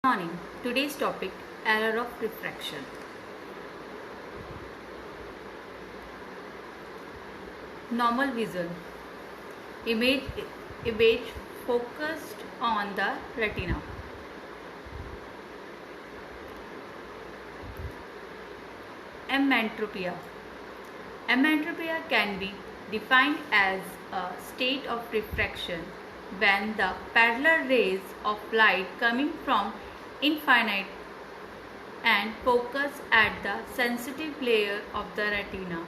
Morning. Today's topic: error of refraction. Normal vision. Image focused on the retina. Emmetropia. Emmetropia can be defined as a state of refraction when the parallel rays of light coming from infinite and focus at the sensitive layer of the retina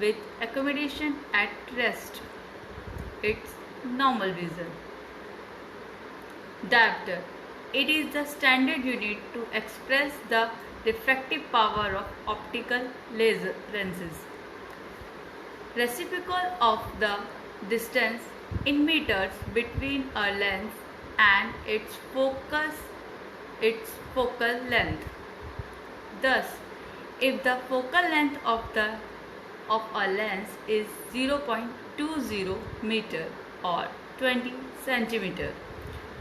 with accommodation at rest. It's normal vision. Diopter. It is the standard unit to express the refractive power of optical laser lenses. Reciprocal of the distance in meters between a lens and its focal length. Thus, if the focal length of a lens is 0.20 meter or 20 centimeter,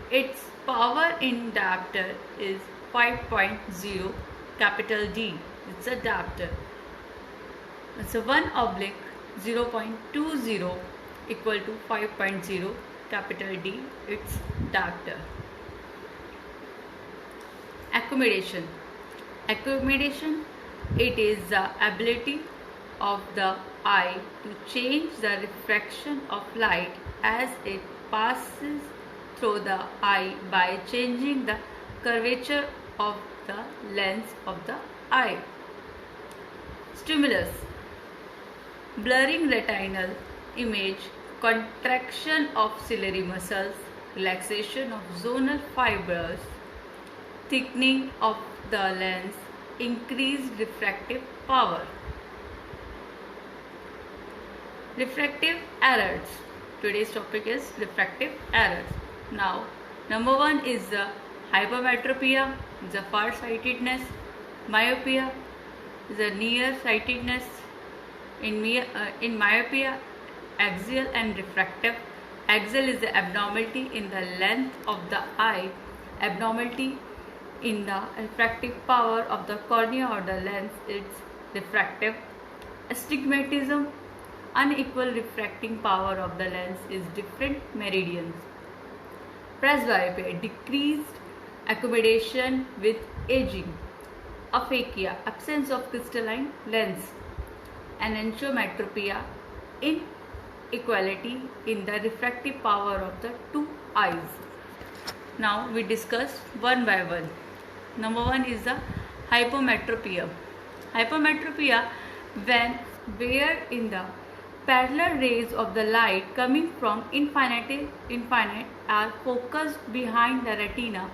its power in diopter is 5.0 capital D. It's a diopter. So 1/0.20 equal to 5.0 capital D. It's diopter. Accommodation. Accommodation, it is the ability of the eye to change the refraction of light as it passes through the eye by changing the curvature of the lens of the eye. Stimulus. Blurring retinal image, contraction of ciliary muscles, relaxation of zonal fibers, thickening of the lens, increased refractive power. Refractive errors. Today's topic is refractive errors. Now, number one is the hypermetropia, the farsightedness. Myopia is the nearsightedness. In myopia, axial and refractive. Axial is the abnormality in the length of the eye, abnormality in the refractive power of the cornea or the lens. It's refractive. Astigmatism, unequal refracting power of the lens is different meridians. Presbyopia, decreased accommodation with aging. Aphakia, absence of crystalline lens. Anenchometropia, inequality in the refractive power of the two eyes. Now we discuss one by one. Number one is the hypometropia. Hypometropia, where in the parallel rays of the light coming from infinite are focused behind the retina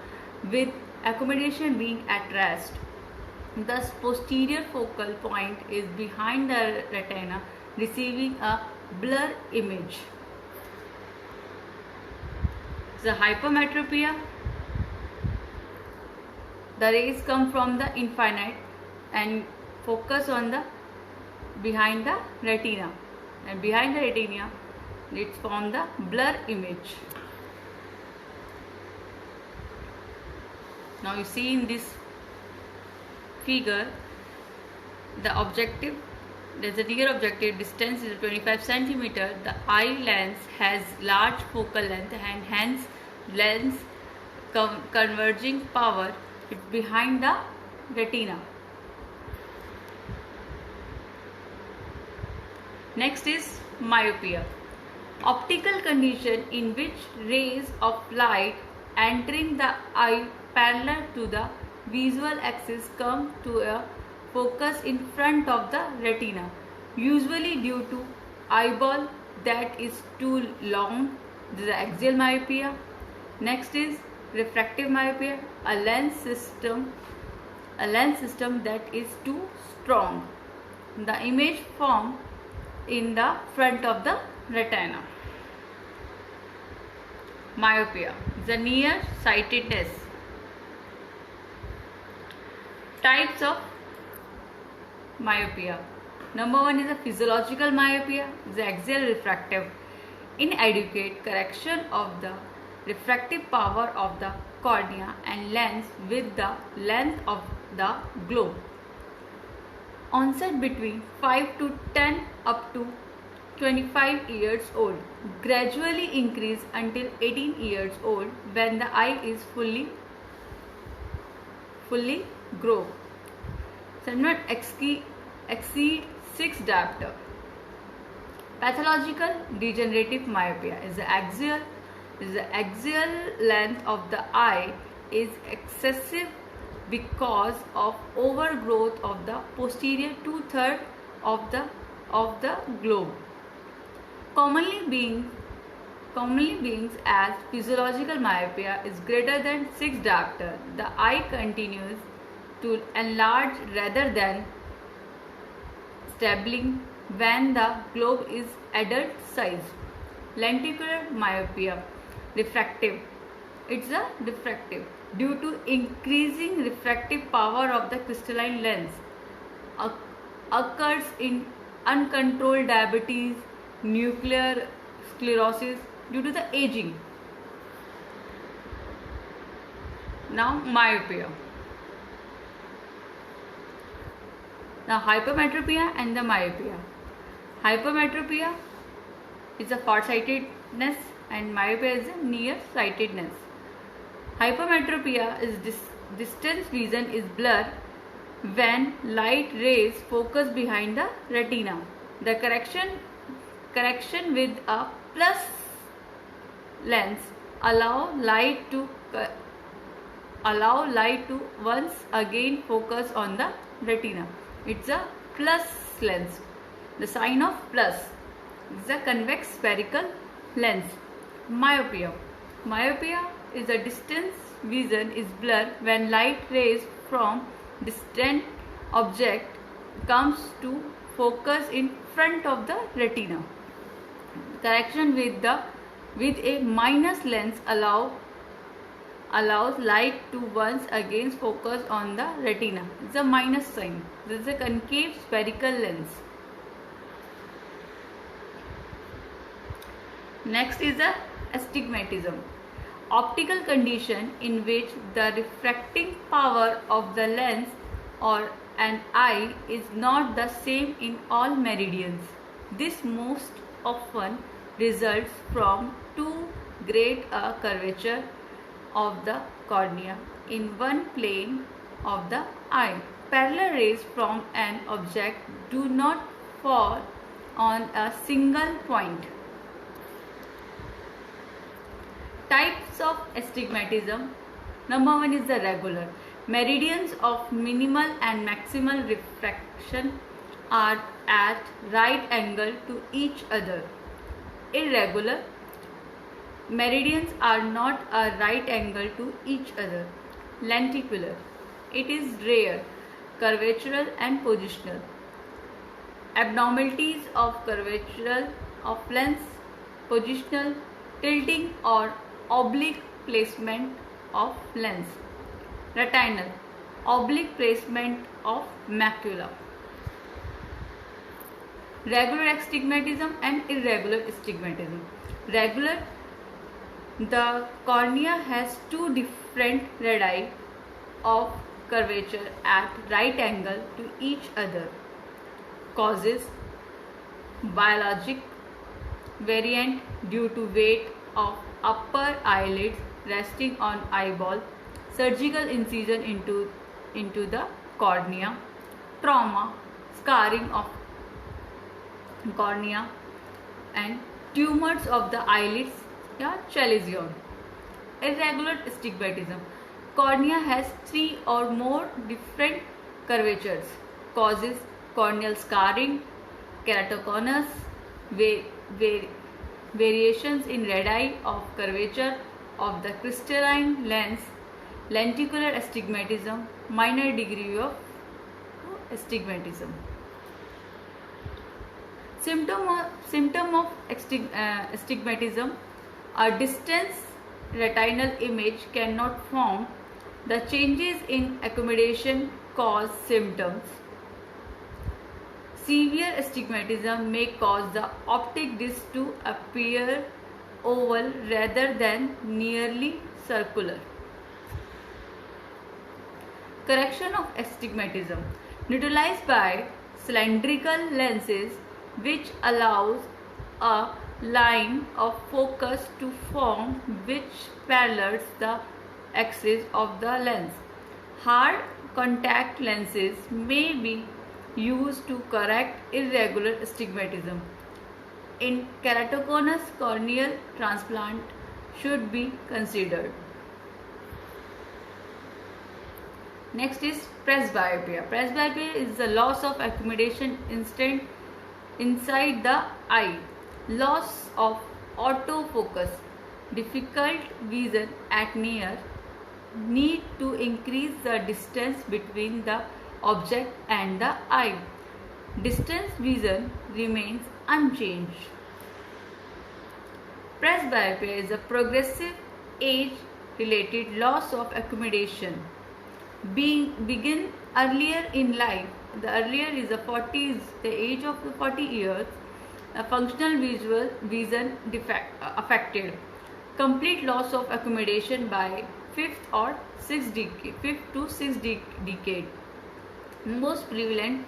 with accommodation being at rest. Thus, posterior focal point is behind the retina, receiving a blur image. The hypermetropia, the rays come from the infinite and focus on the behind the retina, and behind the retina it forms the blur image. Now you see in this figure, the objective, there's a near objective distance is 25 centimeter. The eye lens has large focal length and hence lens converging power is behind the retina. Next is myopia, optical condition in which rays of light entering the eye parallel to the visual axis come to a focus in front of the retina, usually due to eyeball that is too long. This is the axial myopia. Next is refractive myopia, a lens system that is too strong. The image formed in the front of the retina. Myopia, the nearsightedness. Types of myopia. Number one is a physiological myopia, the axial refractive. Inadequate correction of the refractive power of the cornea and lens with the length of the globe. Onset between 5 to 10 up to 25 years old. Gradually increase until 18 years old when the eye is fully grown. Should not exceed 6 diopter. Pathological degenerative myopia is the axial length of the eye is excessive because of overgrowth of the posterior 2/3 of the globe. Commonly beings as physiological myopia is greater than 6 diopter. The eye continues to enlarge rather than stabilizing when the globe is adult size. Lenticular myopia, refractive. It's a refractive due to increasing refractive power of the crystalline lens. Occurs in uncontrolled diabetes, nuclear sclerosis due to the aging. Now myopia. Now hypermetropia and the myopia. Hypermetropia is a farsightedness and myopia is a nearsightedness. Hypermetropia is distance vision is blur when light rays focus behind the retina. The correction with a plus lens allow light to once again focus on the retina. It's a plus lens. The sign of plus is a convex spherical lens. Myopia. Myopia is a distance vision is blur when light rays from distant object comes to focus in front of the retina. Correction with a minus lens allows light to once again focus on the retina. It's a minus sign. This is a concave spherical lens. Next is the astigmatism. Optical condition in which the refracting power of the lens or an eye is not the same in all meridians. This most often results from too great a curvature of the cornea in one plane of the eye. Parallel rays from an object do not fall on a single point. Types of astigmatism. Number 1 is the regular. Meridians of minimal and maximal refraction are at right angle to each other. Irregular. Meridians are not a right angle to each other. Lenticular. It is rare, curvatural and positional. Abnormalities of curvature of lens, positional, tilting or oblique placement of lens. Retinal. Oblique placement of macula. Regular astigmatism and irregular astigmatism. Regular. The cornea has two different radii of curvature at right angle to each other. Causes. Biologic variant due to weight of upper eyelids resting on eyeball, surgical incision into the cornea, trauma, scarring of cornea and tumors of the eyelids या chalazion. Irregular astigmatism. Cornea has 3 or more different curvatures. Causes corneal scarring, keratoconus, variations in radii of curvature of the crystalline lens, lenticular astigmatism, minor degree of astigmatism. Symptom of astigmatism. A distant retinal image cannot form. The changes in accommodation cause symptoms. Severe astigmatism may cause the optic disc to appear oval rather than nearly circular. Correction of astigmatism, neutralized by cylindrical lenses, which allows a line of focus to form which parallels the axis of the lens. Hard contact lenses may be used to correct irregular astigmatism. In keratoconus, corneal transplant should be considered. Next is presbyopia. Presbyopia is the loss of accommodation inside the eye, loss of autofocus, difficult vision at near, need to increase the distance between the object and the eye. Distance vision remains unchanged. Presbyopia is a progressive age-related loss of accommodation. Begin earlier in life. The earlier is the 40s, the age of the 40 years. A functional visual vision defect affected. Complete loss of accommodation by fifth to sixth decade. Most prevalent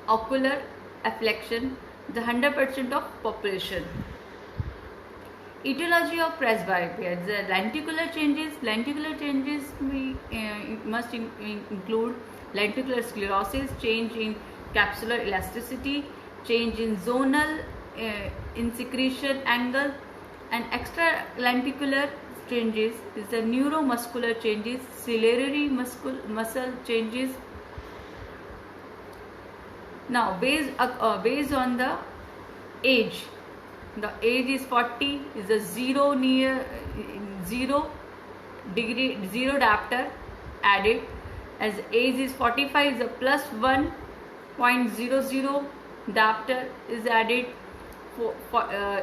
ocular affliction, the 100% of population. Etiology of presbyopia. The lenticular changes. Lenticular changes must include lenticular sclerosis, change in capsular elasticity, change in zonal insecretion angle, and extralenticular changes is the neuromuscular changes, ciliary muscle changes. Now, based on the age. The age is 40, is a 0 diopter added. As age is 45, is a plus 1.00 diopter is added.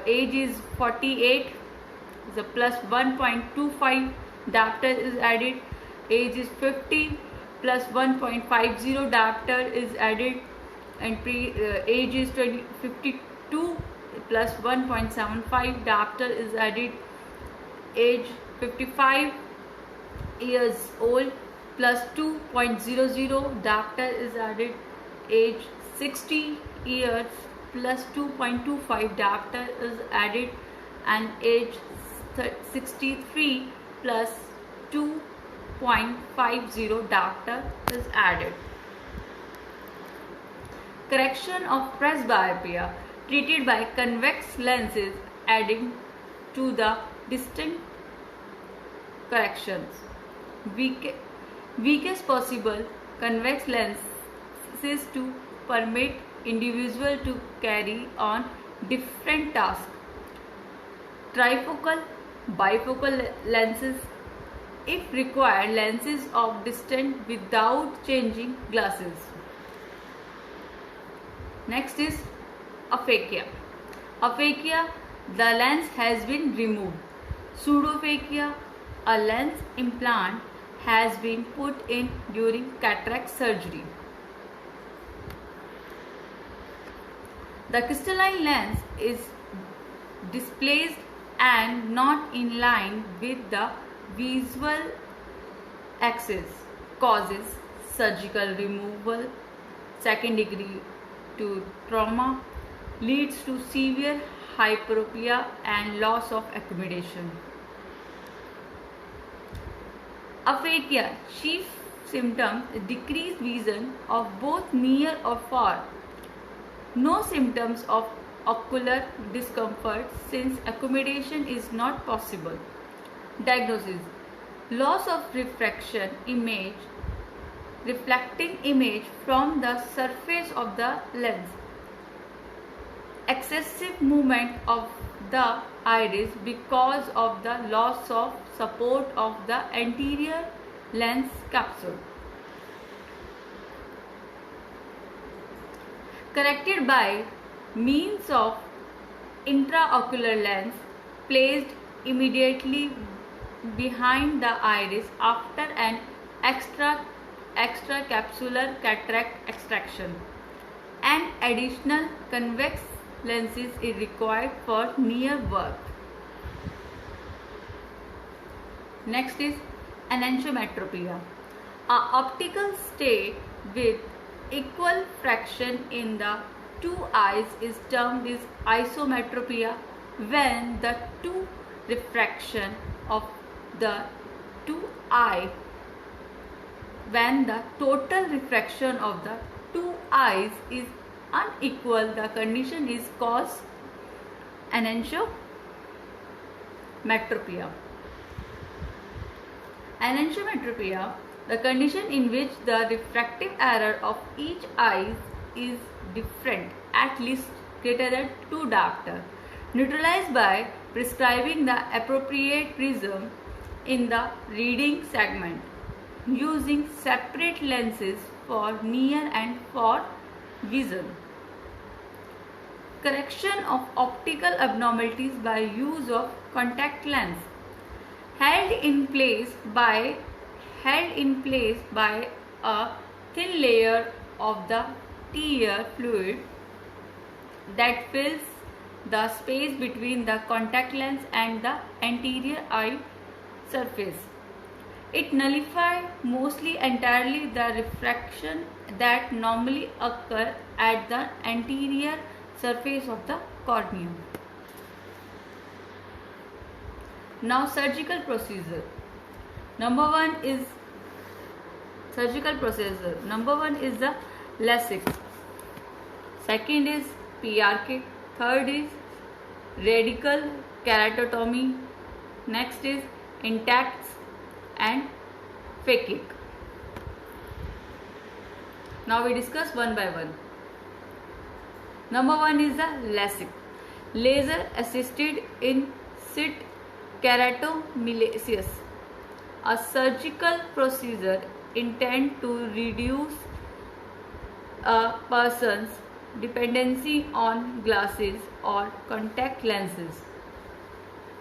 Age is 48, is a plus 1.25 diopter is added. Age is 50, plus 1.50 diopter is added. And age is 52, plus 1.75 diopter is added. Age 55 years old, plus 2.00 diopter is added. Age 60 years, plus 2.25 diopter is added. And age 63, plus 2.50 diopter is added. Correction of presbyopia, treated by convex lenses, adding to the distinct corrections. Weakest possible convex lenses to permit individual to carry on different tasks. Trifocal, bifocal lenses, if required, lenses of distance without changing glasses. Next is aphakia. Aphakia, the lens has been removed. Pseudophakia, a lens implant has been put in during cataract surgery. The crystalline lens is displaced and not in line with the visual axis, causes surgical removal, second degree to trauma, leads to severe hyperopia and loss of accommodation. Aphakia, chief symptom, decreased vision of both near or far. No symptoms of ocular discomfort since accommodation is not possible. Diagnosis: loss of reflecting image from the surface of the lens. Excessive movement of the iris because of the loss of support of the anterior lens capsule. Corrected by means of intraocular lens placed immediately behind the iris after an extracapsular cataract extraction. An additional convex lenses is required for near work. Next is enantiometropia. A optical state with equal fraction in the two eyes is termed as isometropia when the two refraction of the two eye when the total refraction of the two eyes is unequal. The condition is called enantiometropia. Enantiometropia, the condition in which the refractive error of each eye is different, at least greater than 2 diopter, neutralized by prescribing the appropriate prism in the reading segment, using separate lenses for near and far vision. Correction of optical abnormalities by use of contact lens, held in place by a thin layer of the tear fluid that fills the space between the contact lens and the anterior eye surface. It nullifies mostly entirely the refraction that normally occur at the anterior surface of the cornea. Now surgical procedure. Number one is the LASIK. Second is PRK. Third is radical keratotomy. Next is intact and phakic. Now we discuss one by one. Number one is the LASIK, laser assisted in situ keratomylasis, a surgical procedure intended to reduce a person's dependency on glasses or contact lenses.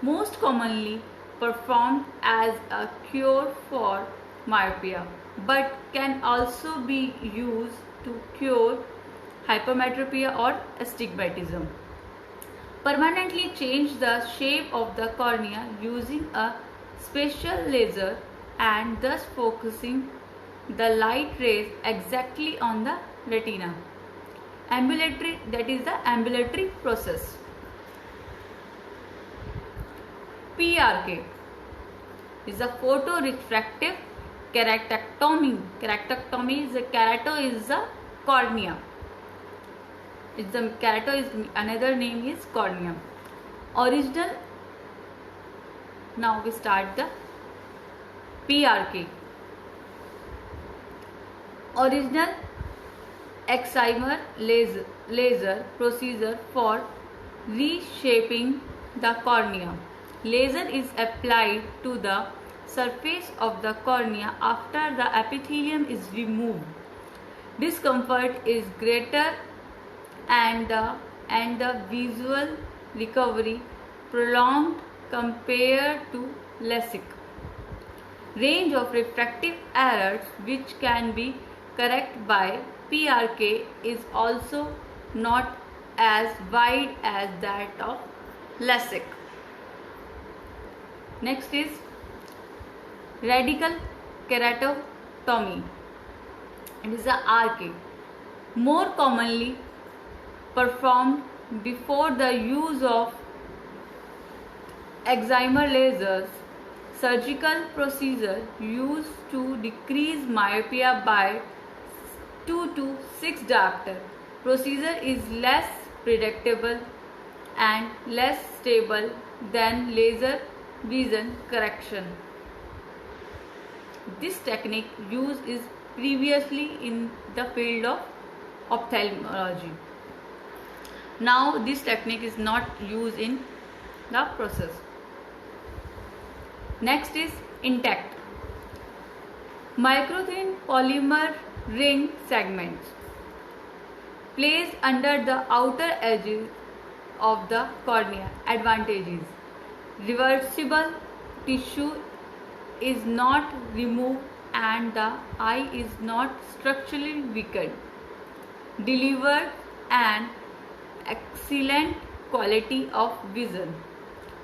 Most commonly performed as a cure for myopia, but can also be used to cure hypermetropia or astigmatism. Permanently change the shape of the cornea using a special laser and thus focusing the light rays exactly on the retina. Ambulatory, that is the ambulatory process. PRK is a photorefractive keratectomy. Keratectomy is the cornea. Kerato is another name is cornea. Original. Now we start the PRK. Original excimer laser procedure for reshaping the cornea. Laser is applied to the surface of the cornea after the epithelium is removed. Discomfort is greater and the visual recovery prolonged compared to LASIK. Range of refractive errors which can be corrected by PRK is also not as wide as that of LASIK. Next is radical keratotomy. It is a RK. More commonly performed before the use of excimer lasers, surgical procedure used to decrease myopia by 2 to 6 diopter. Procedure is less predictable and less stable than laser vision correction. This technique used is previously in the field of ophthalmology. Now this technique is not used in the process. Next is intact. Microthin polymer ring segments placed under the outer edges of the cornea. Advantages: reversible tissue is not removed and the eye is not structurally weakened. Delivered an excellent quality of vision.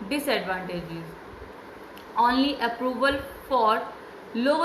Disadvantages: only approval for low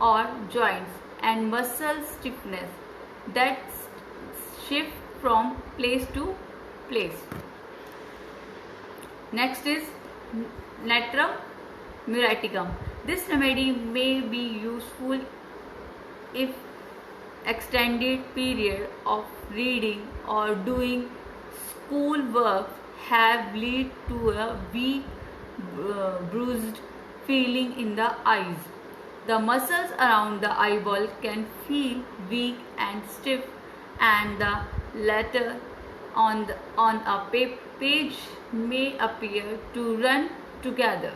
or joints and muscle stiffness that shift from place to place. Next is Natrum muriaticum. This remedy may be useful if extended period of reading or doing school work have led to a weak, bruised feeling in the eyes. The muscles around the eyeball can feel weak and stiff, and the letter on a page may appear to run together.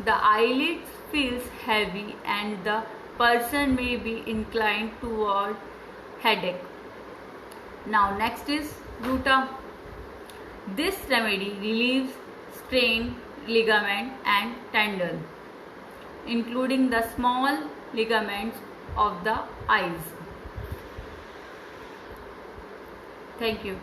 The eyelids feels heavy and the person may be inclined toward headache. Now next is Ruta. This remedy relieves strained ligament and tendon, including the small ligaments of the eyes. Thank you.